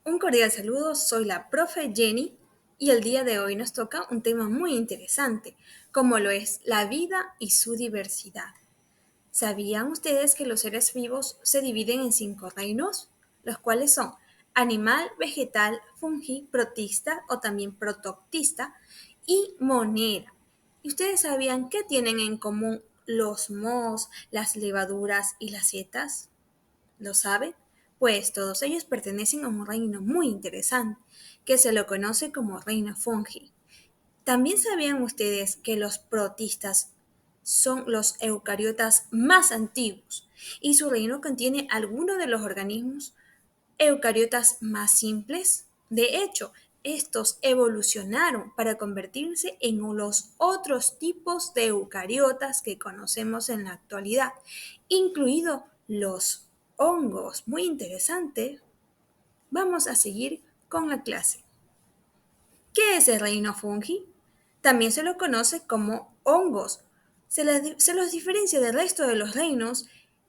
Un cordial saludo, soy la profe Jenny y el día de hoy nos toca un tema muy interesante, como lo es la vida y su diversidad. ¿Sabían ustedes que los seres vivos se dividen en 5 reinos? Los cuales son animal, vegetal, fungi, protista o también protoctista y monera. ¿Y ustedes sabían qué tienen en común los mohos, las levaduras y las setas? ¿Lo sabe? Pues todos ellos pertenecen a un reino muy interesante, que se lo conoce como reino fungi. ¿También sabían ustedes que los protistas son los eucariotas más antiguos y su reino contiene algunos de los organismos eucariotas más simples? De hecho, estos evolucionaron para convertirse en los otros tipos de eucariotas que conocemos en la actualidad, incluidos los hongos. Muy interesante. Vamos a seguir con la clase. ¿Qué es el reino fungi? También se lo conoce como hongos. Se los diferencia del resto de los reinos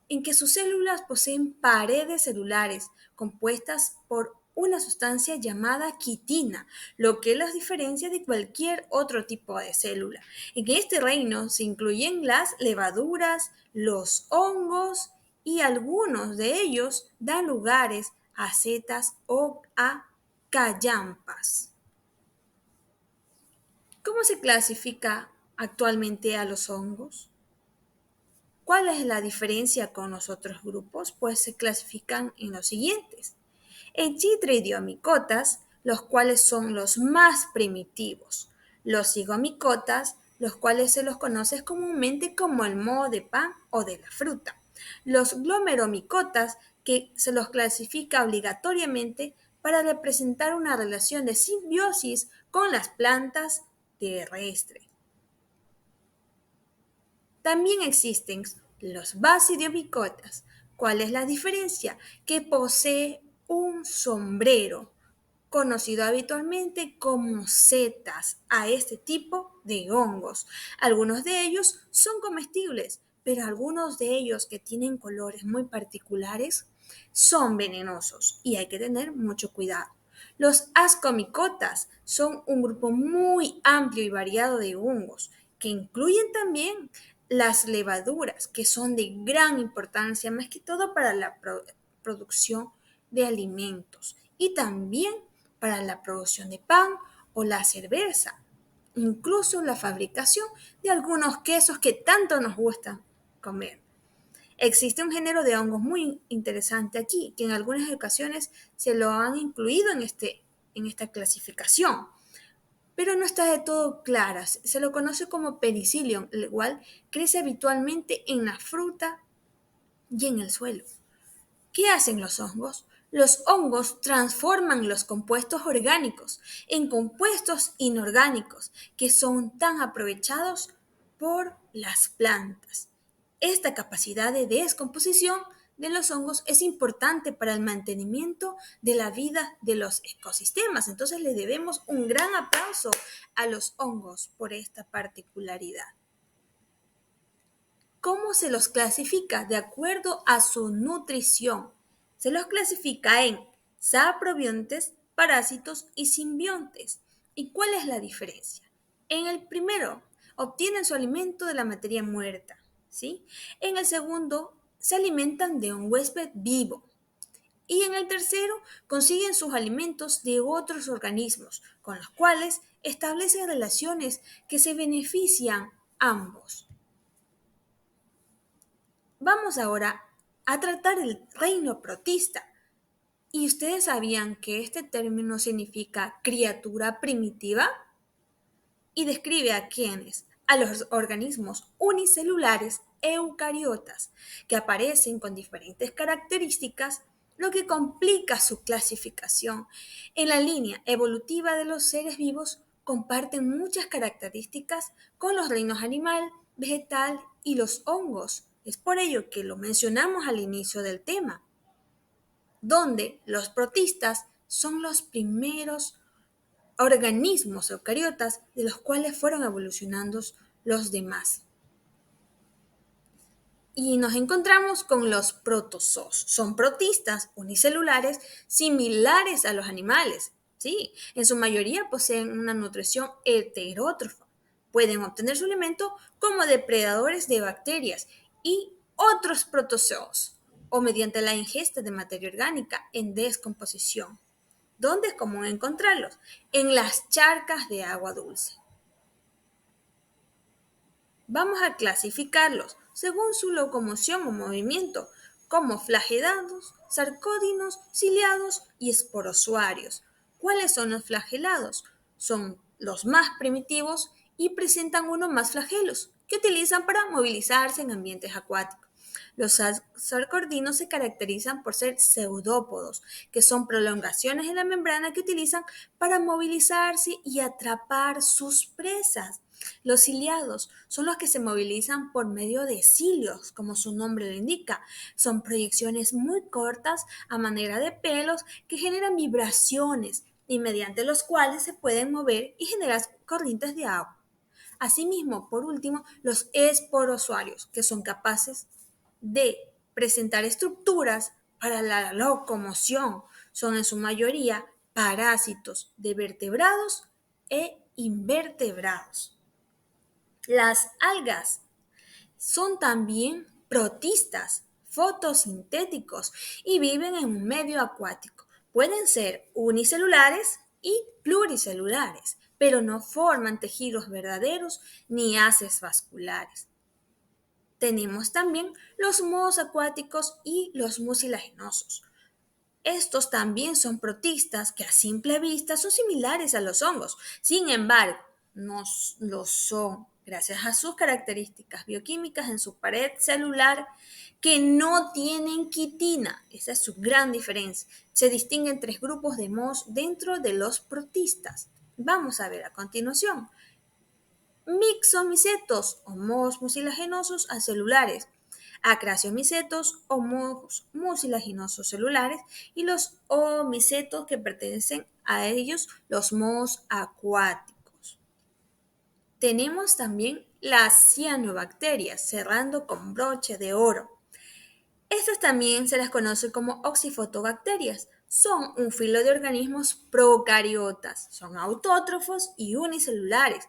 en que sus células poseen paredes celulares compuestas por una sustancia llamada quitina, lo que los diferencia de cualquier otro tipo de célula. En este reino se incluyen las levaduras, los hongos y algunos de ellos dan lugares a setas o a callampas. ¿Cómo se clasifica actualmente a los hongos? ¿Cuál es la diferencia con los otros grupos? Pues se clasifican en los siguientes. Enchitridiomicotas, los cuales son los más primitivos. Los zigomicotas, los cuales se los conoce comúnmente como el moho de pan o de la fruta. Los glomeromicotas, que se los clasifica obligatoriamente para representar una relación de simbiosis con las plantas terrestres. También existen los basidiomicotas. ¿Cuál es la diferencia? Que posee un sombrero, conocido habitualmente como setas, a este tipo de hongos. Algunos de ellos son comestibles, pero algunos de ellos que tienen colores muy particulares son venenosos y hay que tener mucho cuidado. Los ascomicotas son un grupo muy amplio y variado de hongos que incluyen también las levaduras, que son de gran importancia, más que todo para la producción de alimentos y también para la producción de pan o la cerveza, incluso la fabricación de algunos quesos que tanto nos gusta comer. Existe un género de hongos muy interesante aquí, que en algunas ocasiones se lo han incluido en esta clasificación, pero no está de todo clara. Se lo conoce como penicillium, el cual crece habitualmente en la fruta y en el suelo. ¿Qué hacen los hongos? Los hongos transforman los compuestos orgánicos en compuestos inorgánicos que son tan aprovechados por las plantas. Esta capacidad de descomposición de los hongos es importante para el mantenimiento de la vida de los ecosistemas. Entonces le debemos un gran aplauso a los hongos por esta particularidad. ¿Cómo se los clasifica? De acuerdo a su nutrición. Se los clasifica en saprobiontes, parásitos y simbiontes. ¿Y cuál es la diferencia? En el primero, obtienen su alimento de la materia muerta, ¿sí? En el segundo, se alimentan de un huésped vivo. Y en el tercero, consiguen sus alimentos de otros organismos, con los cuales establecen relaciones que se benefician ambos. Vamos ahora a tratar el reino protista. ¿Y ustedes sabían que este término significa criatura primitiva? Y describe a quiénes, a los organismos unicelulares eucariotas, que aparecen con diferentes características, lo que complica su clasificación. En la línea evolutiva de los seres vivos comparten muchas características con los reinos animal, vegetal y los hongos. Es por ello que lo mencionamos al inicio del tema, donde los protistas son los primeros organismos eucariotas de los cuales fueron evolucionando los demás. Y nos encontramos con los protozoos. Son protistas unicelulares similares a los animales. Sí, en su mayoría poseen una nutrición heterótrofa. Pueden obtener su alimento como depredadores de bacterias y otros protozoos o mediante la ingesta de materia orgánica en descomposición. ¿Dónde es común encontrarlos? En las charcas de agua dulce. Vamos a clasificarlos según su locomoción o movimiento, como flagelados, sarcódinos, ciliados y esporozoarios. ¿Cuáles son los flagelados? Son los más primitivos y presentan uno más flagelos, que utilizan para movilizarse en ambientes acuáticos. Los sarcordinos se caracterizan por ser pseudópodos, que son prolongaciones en la membrana que utilizan para movilizarse y atrapar sus presas. Los ciliados son los que se movilizan por medio de cilios, como su nombre lo indica. Son proyecciones muy cortas a manera de pelos que generan vibraciones y mediante los cuales se pueden mover y generar corrientes de agua. Asimismo, por último, los esporozoarios, que son capaces de presentar estructuras para la locomoción. Son en su mayoría parásitos de vertebrados e invertebrados. Las algas son también protistas, fotosintéticos y viven en un medio acuático. Pueden ser unicelulares y pluricelulares, pero no forman tejidos verdaderos ni haces vasculares. Tenemos también los mohos acuáticos y los mucilaginosos. Estos también son protistas que a simple vista son similares a los hongos. Sin embargo, no lo son gracias a sus características bioquímicas en su pared celular que no tienen quitina. Esa es su gran diferencia. Se distinguen tres grupos de mohos dentro de los protistas. Vamos a ver a continuación. Mixomicetos o mohos mucilaginosos acelulares, acrasiomicetos o mohos mucilaginosos celulares y los omicetos que pertenecen a ellos, los mohos acuáticos. Tenemos también las cianobacterias, cerrando con broche de oro. Estas también se las conoce como oxifotobacterias. Son un filo de organismos procariotas, son autótrofos y unicelulares,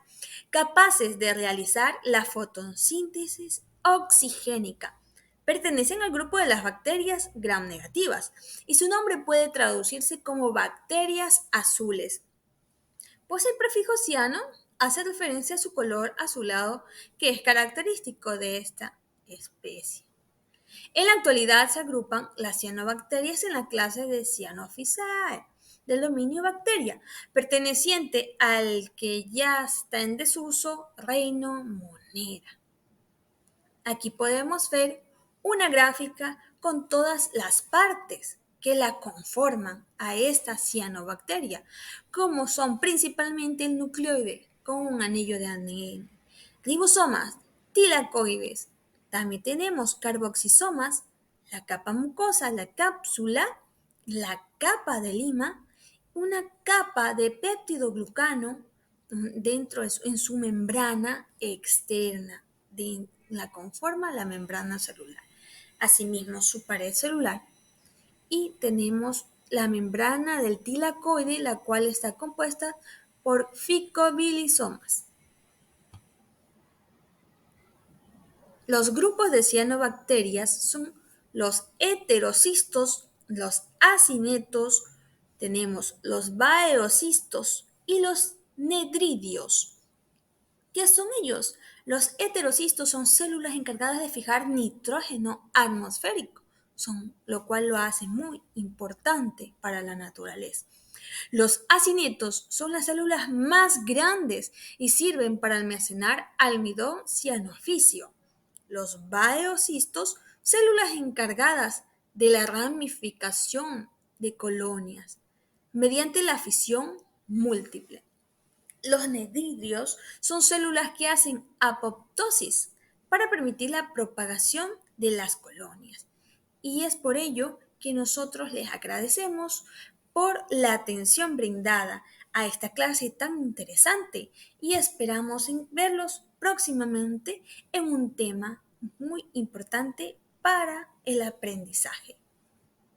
capaces de realizar la fotosíntesis oxigénica. Pertenecen al grupo de las bacterias gram negativas y su nombre puede traducirse como bacterias azules. Pues el prefijo ciano hace referencia a su color azulado que es característico de esta especie. En la actualidad se agrupan las cianobacterias en la clase de Cyanophyceae, del dominio bacteria, perteneciente al que ya está en desuso reino Monera. Aquí podemos ver una gráfica con todas las partes que la conforman a esta cianobacteria, como son principalmente el nucleoide con un anillo de ADN, ribosomas, tilacoides. También tenemos carboxisomas, la capa mucosa, la cápsula, la capa de lima, una capa de péptidoglucano dentro en su membrana externa. La conforma la membrana celular. Asimismo, su pared celular. Y tenemos la membrana del tilacoide, la cual está compuesta por ficobilisomas. Los grupos de cianobacterias son los heterocistos, los acinetos, tenemos los baeocistos y los nedridios. ¿Qué son ellos? Los heterocistos son células encargadas de fijar nitrógeno atmosférico, lo cual lo hace muy importante para la naturaleza. Los acinetos son las células más grandes y sirven para almacenar almidón cianofisio. Los baeocistos, células encargadas de la ramificación de colonias mediante la fisión múltiple. Los nedridios son células que hacen apoptosis para permitir la propagación de las colonias. Y es por ello que nosotros les agradecemos por la atención brindada a esta clase tan interesante y esperamos verlos próximamente en un tema muy importante para el aprendizaje.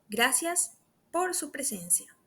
Gracias por su presencia.